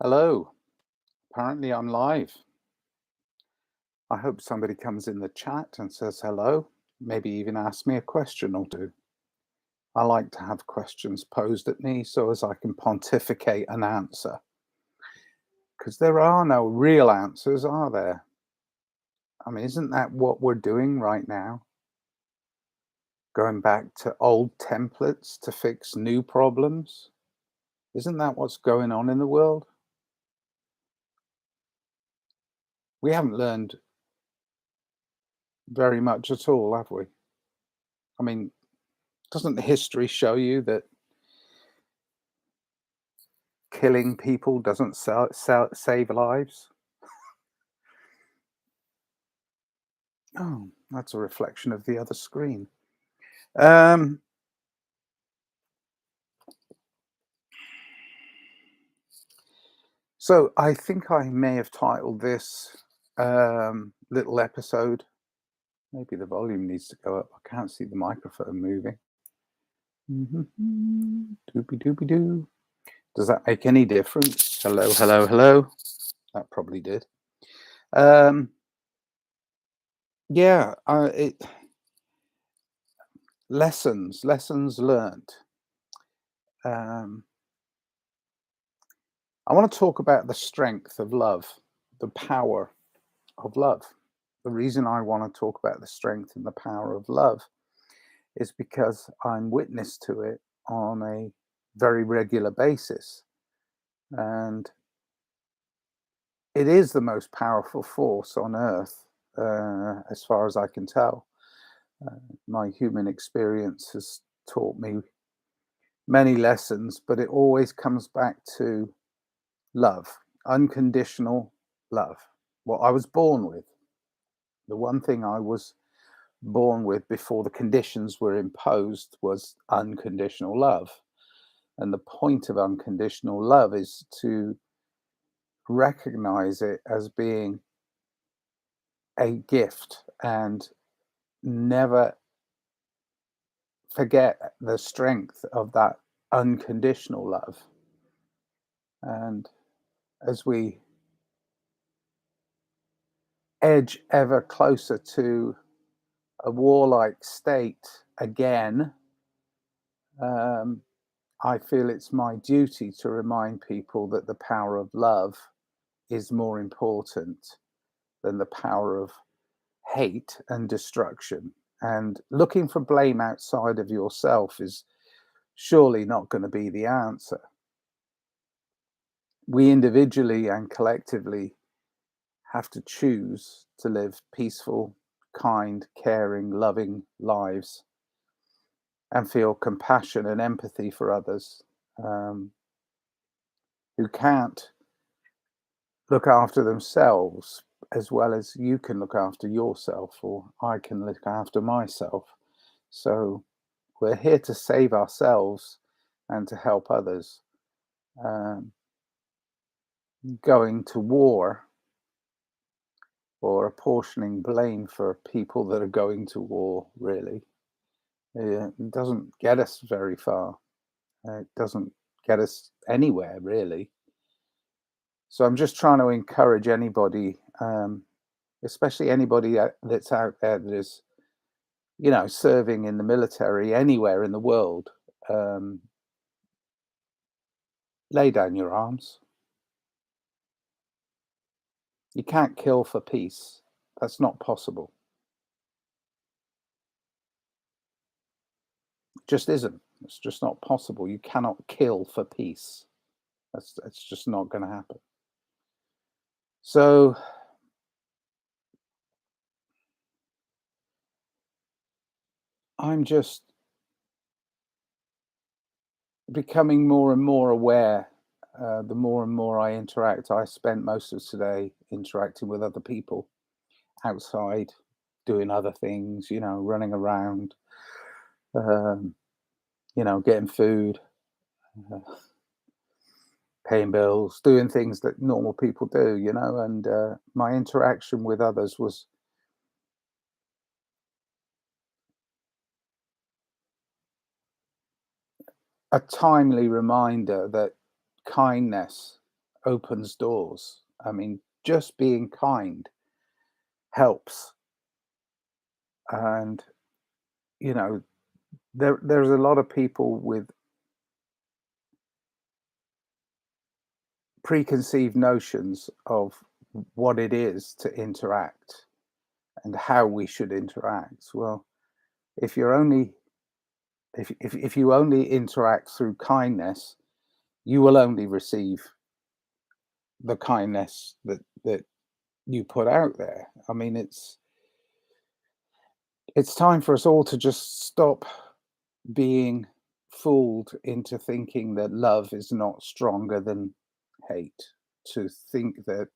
Hello. Apparently, I'm live. I hope somebody comes in the chat and says hello, maybe even ask me a question or two. I like to have questions posed at me so as I can pontificate an answer. Because there are no real answers, are there? I mean, isn't that what we're doing right now? Going back to old templates to fix new problems? Isn't that what's going on in the world? We haven't learned very much at all, have we? I mean, doesn't history show you that killing people doesn't save lives? Oh, that's a reflection of the other screen. Um, so I think I may have titled this little episode. Maybe the volume needs to go up. I can't see the microphone moving. Doopy doopy doo. Does that make any difference? Hello, hello, hello. That probably did. Yeah, lessons learned. Um, I want to talk about the strength of love, the power of love. The reason I want to talk about the strength and the power of love is because I'm witness to it on a very regular basis. And it is the most powerful force on earth, as far as I can tell. Uh, my human experience has taught me many lessons, but it always comes back to love, unconditional love. What I was born with, the one thing I was born with before the conditions were imposed was unconditional love. And the point of unconditional love is to recognize it as being a gift and never forget the strength of that unconditional love. And as we edge ever closer to a warlike state again, um, I feel it's my duty to remind people that the power of love is more important than the power of hate and destruction. And looking for blame outside of yourself is surely not going to be the answer. We individually and collectively have to choose to live peaceful, kind, caring, loving lives and feel compassion and empathy for others um, who can't look after themselves as well as you can look after yourself, or I can look after myself. So we're here to save ourselves and to help others. Um, Going to war or apportioning blame for people that are going to war really doesn't get us very far. It doesn't get us anywhere really. So I'm just trying to encourage anybody, especially anybody that's out there that is, serving in the military anywhere in the world. Um, Lay down your arms. You can't kill for peace. That's not possible. It just isn't. It's just not possible. You cannot kill for peace. That's just not going to happen. So I'm just becoming more and more aware. The more and more I interact, I spent most of today interacting with other people outside, doing other things, running around, um, getting food, uh, paying bills, doing things that normal people do, and my interaction with others was a timely reminder that kindness, opens doors. I mean, just being kind helps. And, you know, there's a lot of people with preconceived notions of what it is to interact and how we should interact. Well, if you're only if you only interact through kindness, you will only receive the kindness that you put out there. I mean, it's time for us all to just stop being fooled into thinking that love is not stronger than hate, to think that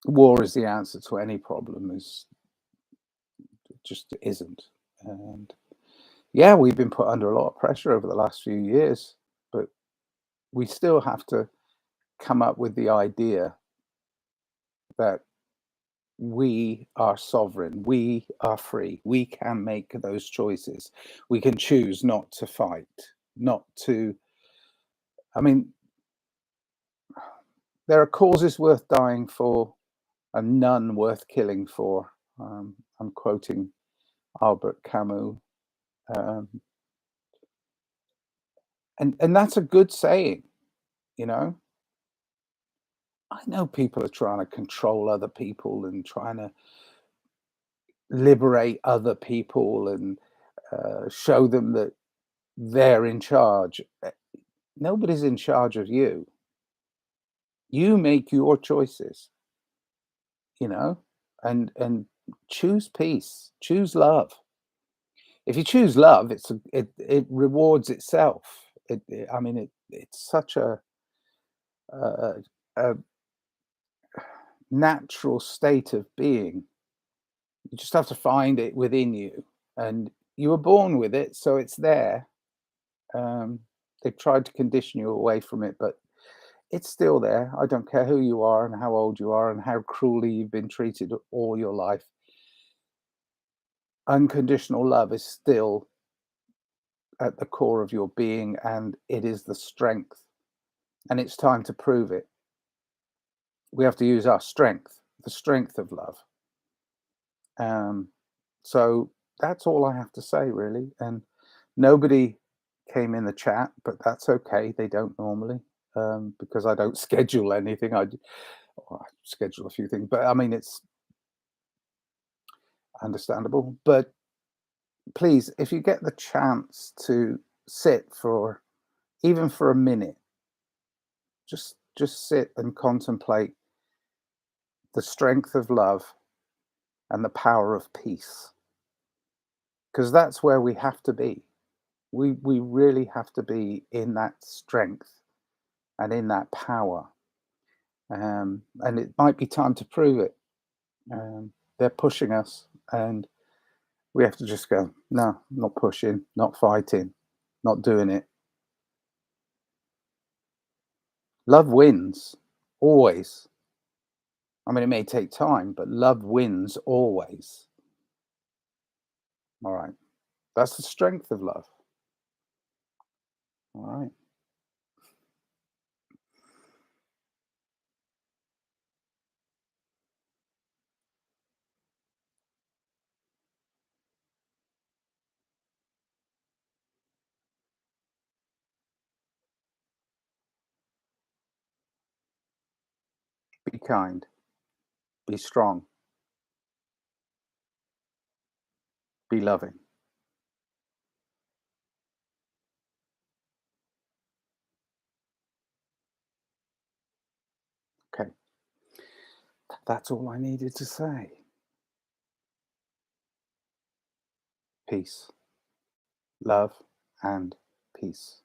war is the answer to any problem is it just isn't. And yeah, we've been put under a lot of pressure over the last few years, but we still have to come up with the idea that we are sovereign, we are free, we can make those choices. We can choose not to fight, not to. I mean, there are causes worth dying for and none worth killing for. I'm quoting Albert Camus. Um, and that's a good saying, you know. I know people are trying to control other people and trying to liberate other people and show them that they're in charge. Nobody's in charge of you. You make your choices, you know, and choose peace, choose love. If you choose love, it rewards itself. I mean, it's such a, a natural state of being. You just have to find it within you, and you were born with it, so it's there. They've tried to condition you away from it, but it's still there. I don't care who you are and how old you are and how cruelly you've been treated all your life. Unconditional love is still at the core of your being, and it is the strength. And it's time to prove it. We have to use our strength, the strength of love. Um, so that's all I have to say, really. And nobody came in the chat, but that's okay. They don't normally, because I don't schedule anything. I schedule a few things, but I mean, it's understandable. But please, if you get the chance to sit for even for a minute, just sit and contemplate the strength of love and the power of peace, because that's where we have to be. We really have to be in that strength and in that power. And it might be time to prove it. They're pushing us, and we have to just go, no, not pushing, not fighting, not doing it. Love wins always. I mean, it may take time, but love wins always. All right. That's the strength of love. All right. Be kind. Be strong. Be loving. Okay. That's all I needed to say. Peace, love, and peace.